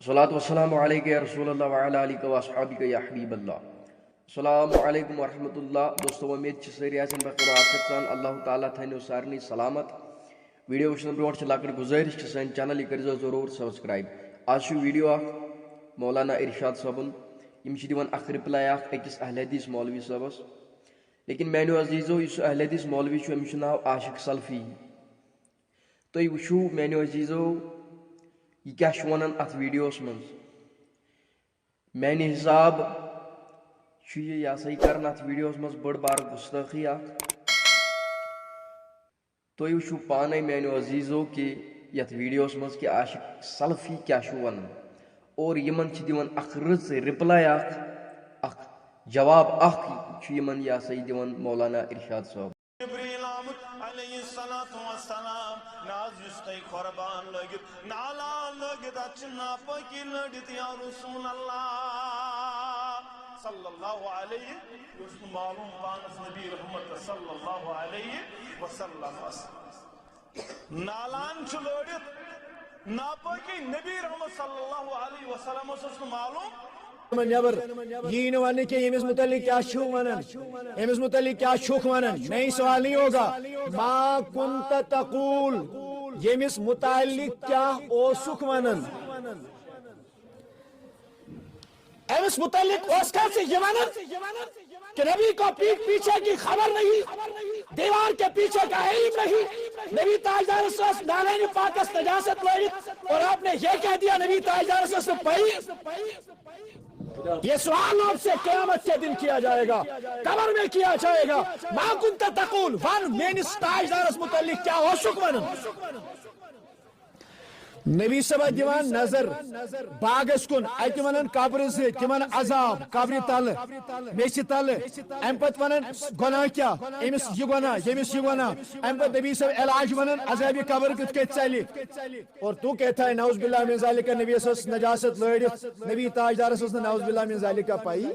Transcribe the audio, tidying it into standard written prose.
صلاۃ والسلام علیک یا رسول اللہ وعلی آلک و اصحابک یا حبیب اللہ. السلام علیکم ورحمۃ اللہ. دوستو امید ساری آسن بخیر آفیت سان. اللہ تعالیٰ تھنو سارنی سلامت. ویڈیو وچھن برونٹھ لکٹ گزارش سن چینل یہ کرزو ضرور سبسکرائب. آج ویڈیو مولانا ارشاد صٲبُن یم دِوان اخ رپلاے أکِس اہل حدیث مولوی صٲبس. لیکن میانیو عزیزو اس اہل حدیث مولوی أمِس چھُ ناو عاشق سلفی. تُہۍ وٕچھِو میانیو عزیزو یہ کیا ونان ات ویڈیوس من. میانہ حساب یہ سا کران ات ویڈیوس من بڑ بار گستاخی تُہۍ وٕچھِو پانے میانیو عزیزو کہ یتھ ویڈیوس من کہ عاشق سلفی کیا ونان اور یمن دِوان اخ رٕژ رپلاے اخ جواب اخ یمن یہ سا دِوان مولانا ارشاد صٲب. جبریل آمد علیہ السلام ناز یستی قربان لگت نالا لگت اچنا پاکی لڑت یا رسول اللہ صلی اللہ علیہ وسلم. معلوم پانس نبی رحمت صلی اللہ علیہ وسلم نالان چھ لڑت ناپاکی نبی رحمت صلی اللہ علیہ وسلم اس معلوم نبر یہ ون کہ یمس متعلق کیا ونان امس متعلق کیا ونان. نہیں سوال نہیں ہوگا ما کنت تقول یمس متعلق کیا اوسک ونان امس متعلق اس کا سے یہ ونان کہ نبی کو پیٹ پیچھے کی خبر نہیں, دیوار کے پیچھے کا علم نہیں. نبی تاجدار سس نالین پاکس نجاست لڑت اور آپ نے یہ کہہ دیا نبی تاجدار سس پئی. یہ سوال آپ سے قیامت کے دن کیا جائے گا, قبر میں کیا جائے گا. ما کنت تقول ون میانس تاجدارس متعلق کیا اوسک ونان. نبی صاحب دیوان نظر باغس کن ات ونان قبر سے تمن عذاب قبر تل میچ تل ام پت ونان گناہ کیا امس یہ گناہ یمس یہ گناہ ام پت نبی صاحب علاج ونان عذاب قبر کت کے چلی اور تو کہتا ہے نعوذ باللہ من ذالک. نبی صاحب نجاست لڑت نبی تاجدار نعوذ باللہ من ذالک پائی.